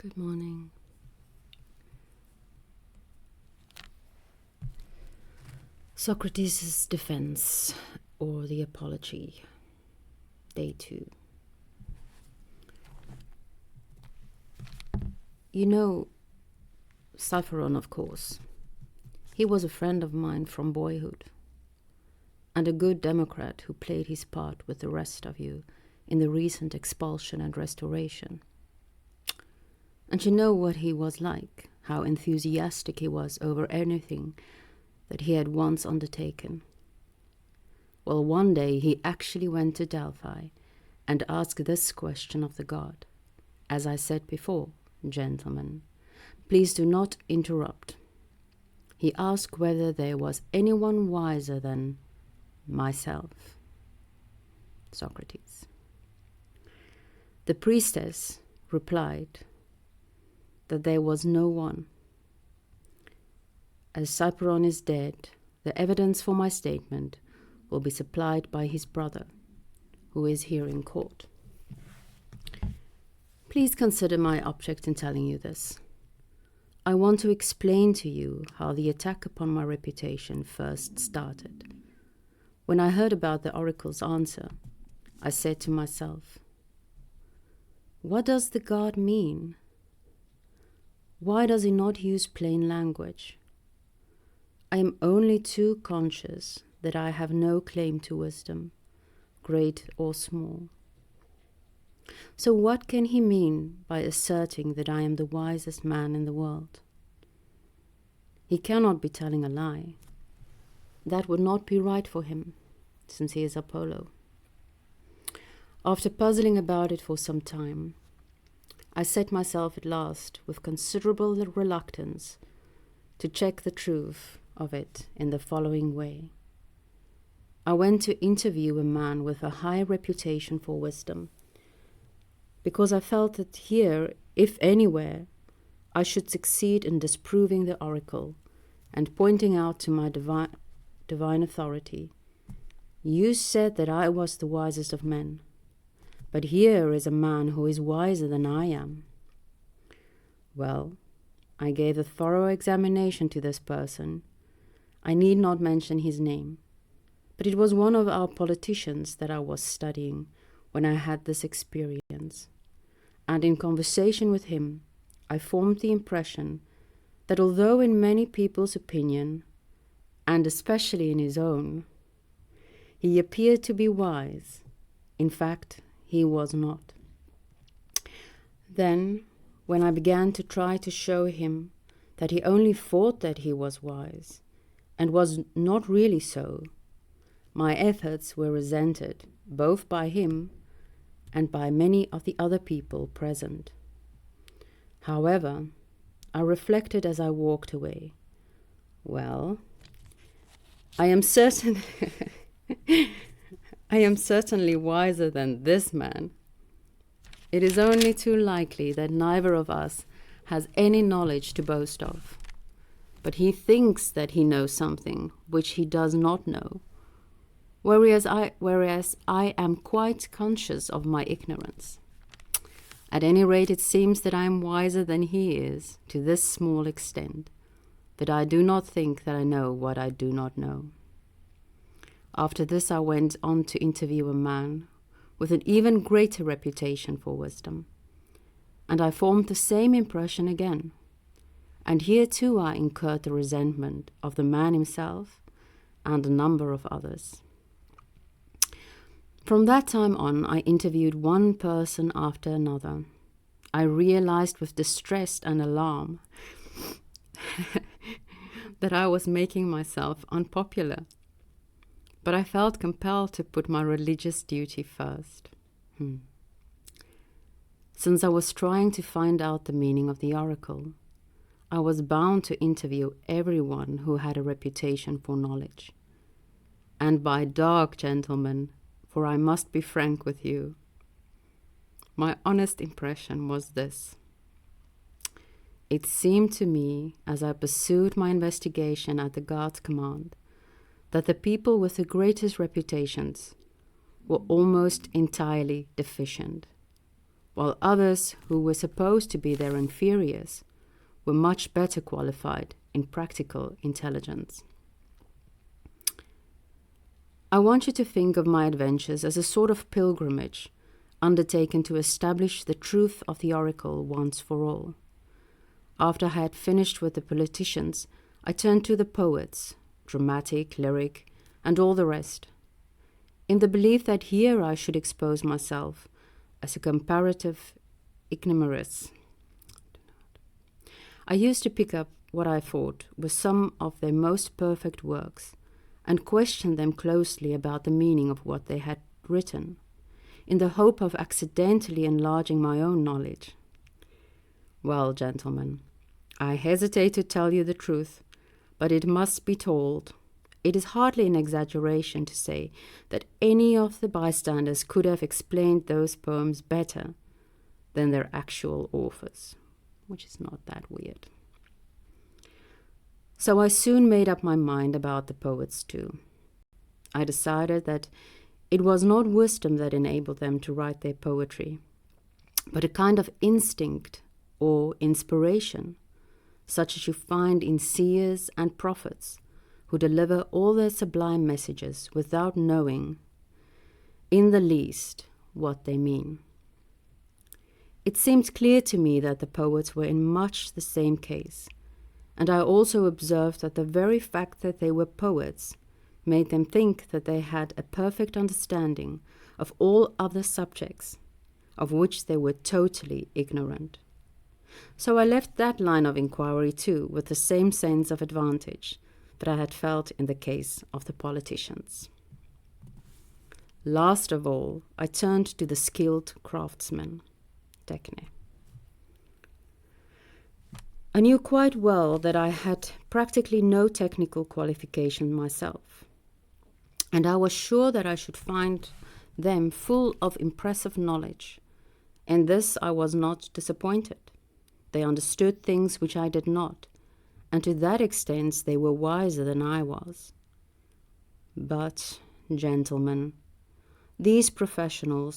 Good morning. Socrates' defense, or the apology, day 2. You know Cypheron, of course. He was a friend of mine from boyhood, and a good Democrat who played his part with the rest of you in the recent expulsion and restoration. And you know what he was like, how enthusiastic he was over anything that he had once undertaken. Well, one day he actually went to Delphi and asked this question of the god. As I said before, gentlemen, please do not interrupt. He asked whether there was anyone wiser than myself. Socrates. The priestess replied that there was no one. As Cypheron is dead, the evidence for my statement will be supplied by his brother, who is here in court. Please consider my object in telling you this. I want to explain to you how the attack upon my reputation first started. When I heard about the oracle's answer, I said to myself, what does the god mean? Why does he not use plain language? I am only too conscious that I have no claim to wisdom, great or small. So what can he mean by asserting that I am the wisest man in the world? He cannot be telling a lie. That would not be right for him, since he is Apollo. After puzzling about it for some time, I set myself at last, with considerable reluctance, to check the truth of it in the following way. I went to interview a man with a high reputation for wisdom, because I felt that here, if anywhere, I should succeed in disproving the oracle and pointing out to my divine authority, you said that I was the wisest of men, but here is a man who is wiser than I am. Well, I gave a thorough examination to this person. I need not mention his name, but it was one of our politicians that I was studying when I had this experience. And in conversation with him, I formed the impression that although in many people's opinion, and especially in his own, he appeared to be wise, in fact, he was not. Then, when I began to try to show him that he only thought that he was wise, and was not really so, my efforts were resented both by him and by many of the other people present. However, I reflected as I walked away, well, I am certain I am certainly wiser than this man. It is only too likely that neither of us has any knowledge to boast of, but he thinks that he knows something which he does not know, whereas I am quite conscious of my ignorance. At any rate, it seems that I am wiser than he is, to this small extent, that I do not think that I know what I do not know. After this, I went on to interview a man with an even greater reputation for wisdom, and I formed the same impression again. And here too I incurred the resentment of the man himself and a number of others. From that time on, I interviewed one person after another. I realized with distress and alarm that I was making myself unpopular. But I felt compelled to put my religious duty first. Since I was trying to find out the meaning of the oracle, I was bound to interview everyone who had a reputation for knowledge. And by dog, gentlemen, for I must be frank with you, my honest impression was this. It seemed to me, as I pursued my investigation at the god's command, that the people with the greatest reputations were almost entirely deficient, while others who were supposed to be their inferiors were much better qualified in practical intelligence. I want you to think of my adventures as a sort of pilgrimage undertaken to establish the truth of the oracle once for all. After I had finished with the politicians, I turned to the poets, dramatic, lyric, and all the rest, in the belief that here I should expose myself as a comparative ignoramus. I used to pick up what I thought were some of their most perfect works and question them closely about the meaning of what they had written, in the hope of accidentally enlarging my own knowledge. Well, gentlemen, I hesitate to tell you the truth, but it must be told. It is hardly an exaggeration to say that any of the bystanders could have explained those poems better than their actual authors, which is not that weird. So I soon made up my mind about the poets too. I decided that it was not wisdom that enabled them to write their poetry, but a kind of instinct or inspiration, such as you find in seers and prophets, who deliver all their sublime messages without knowing in the least what they mean. It seemed clear to me that the poets were in much the same case, and I also observed that the very fact that they were poets made them think that they had a perfect understanding of all other subjects, of which they were totally ignorant. So I left that line of inquiry too with the same sense of advantage that I had felt in the case of the politicians. Last of all, I turned to the skilled craftsman, techne. I knew quite well that I had practically no technical qualification myself, and I was sure that I should find them full of impressive knowledge. In this I was not disappointed. They understood things which I did not, and to that extent they were wiser than I was. But, gentlemen, these professional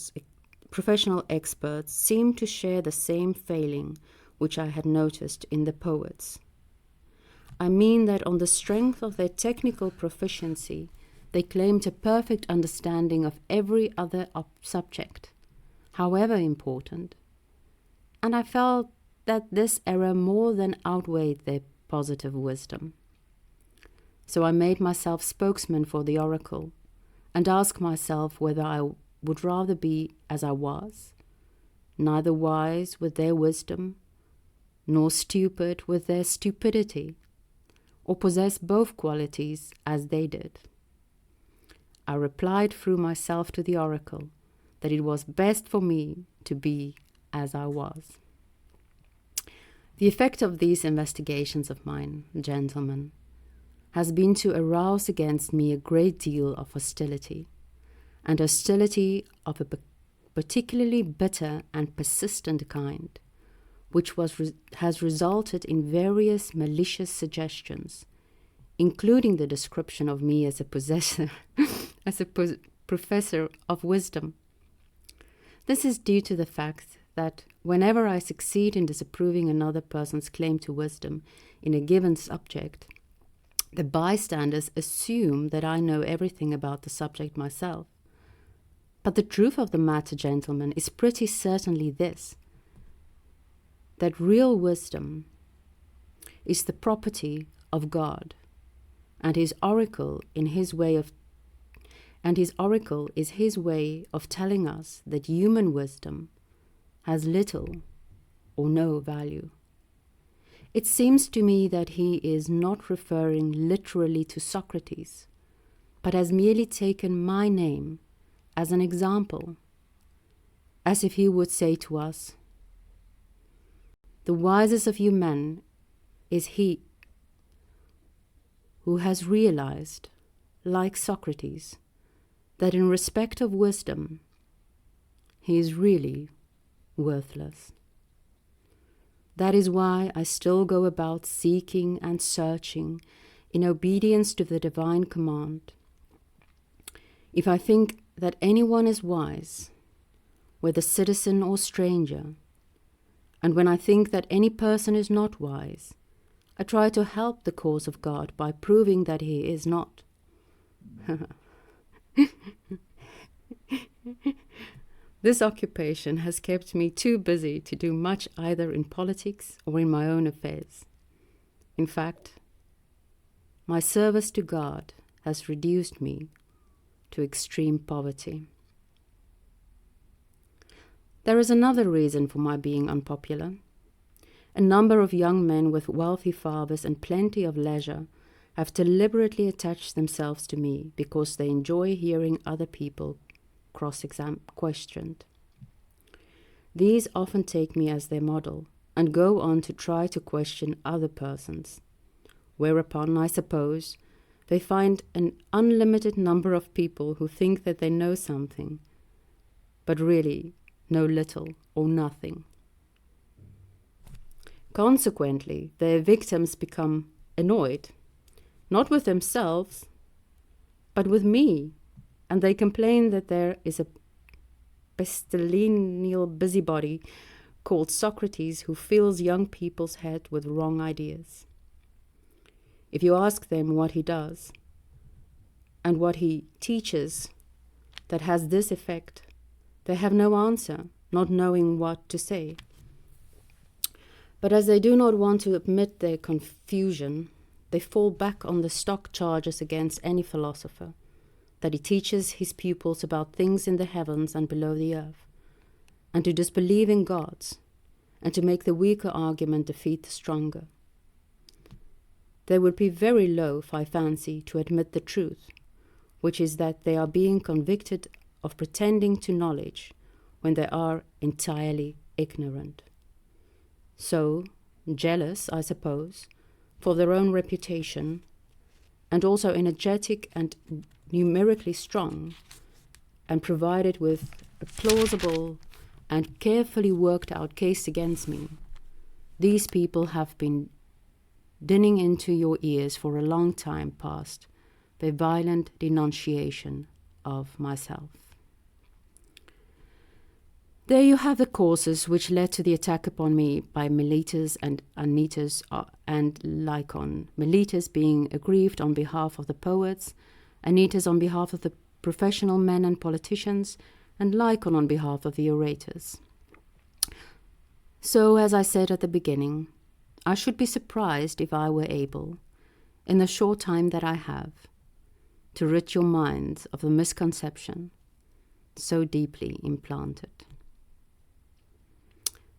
experts seemed to share the same failing which I had noticed in the poets. I mean that on the strength of their technical proficiency, they claimed a perfect understanding of every other subject, however important, and I felt that this error more than outweighed their positive wisdom. So I made myself spokesman for the oracle, and asked myself whether I would rather be as I was, neither wise with their wisdom, nor stupid with their stupidity, or possess both qualities as they did. I replied through myself to the oracle that it was best for me to be as I was. The effect of these investigations of mine, gentlemen, has been to arouse against me a great deal of hostility, and hostility of a particularly bitter and persistent kind, which has resulted in various malicious suggestions, including the description of me as a professor of wisdom. This is due to the fact that whenever I succeed in disapproving another person's claim to wisdom in a given subject, the bystanders assume that I know everything about the subject myself. But the truth of the matter, gentlemen, is pretty certainly this, that real wisdom is the property of God, and his oracle is his way of telling us that human wisdom has little or no value. It seems to me that he is not referring literally to Socrates, but has merely taken my name as an example, as if he would say to us, "The wisest of you men is he who has realized, like Socrates, that in respect of wisdom, he is really worthless. That is why I still go about seeking and searching in obedience to the divine command. If I think that anyone is wise, whether citizen or stranger, and when I think that any person is not wise, I try to help the cause of God by proving that he is not. This occupation has kept me too busy to do much either in politics or in my own affairs. In fact, my service to God has reduced me to extreme poverty. There is another reason for my being unpopular. A number of young men with wealthy fathers and plenty of leisure have deliberately attached themselves to me because they enjoy hearing other people questioned. These often take me as their model and go on to try to question other persons, whereupon, I suppose, they find an unlimited number of people who think that they know something, but really know little or nothing. Consequently, their victims become annoyed, not with themselves, but with me, and they complain that there is a pestilential busybody called Socrates who fills young people's heads with wrong ideas. If you ask them what he does and what he teaches that has this effect, they have no answer, not knowing what to say. But as they do not want to admit their confusion, they fall back on the stock charges against any philosopher, that he teaches his pupils about things in the heavens and below the earth, and to disbelieve in gods, and to make the weaker argument defeat the stronger. They would be very loath, I fancy, to admit the truth, which is that they are being convicted of pretending to knowledge when they are entirely ignorant. So, jealous, I suppose, for their own reputation, and also energetic and numerically strong, and provided with a plausible and carefully worked out case against me, these people have been dinning into your ears for a long time past their violent denunciation of myself. There you have the causes which led to the attack upon me by Meletus and Anytus and Lycon, Meletus being aggrieved on behalf of the poets, Anytus on behalf of the professional men and politicians, and Lycon on behalf of the orators. So, as I said at the beginning, I should be surprised if I were able, in the short time that I have, to rid your minds of the misconception so deeply implanted.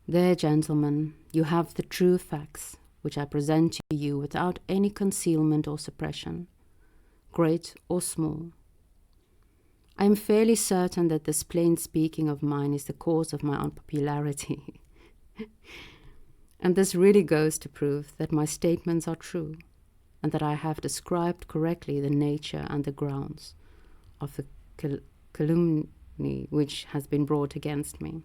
There, gentlemen, you have the true facts, which I present to you without any concealment or suppression, great or small. I am fairly certain that this plain speaking of mine is the cause of my unpopularity. And this really goes to prove that my statements are true, and that I have described correctly the nature and the grounds of the calumny which has been brought against me.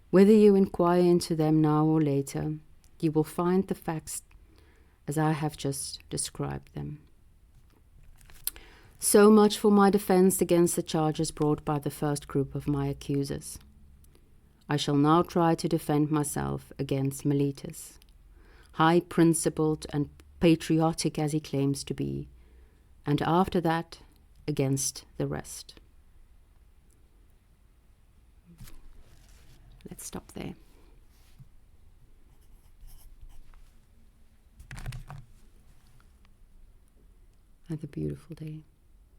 Whether you inquire into them now or later, you will find the facts as I have just described them. So much for my defense against the charges brought by the first group of my accusers. I shall now try to defend myself against Meletus, high-principled and patriotic as he claims to be, and after that, against the rest. Let's stop there. Have a beautiful day.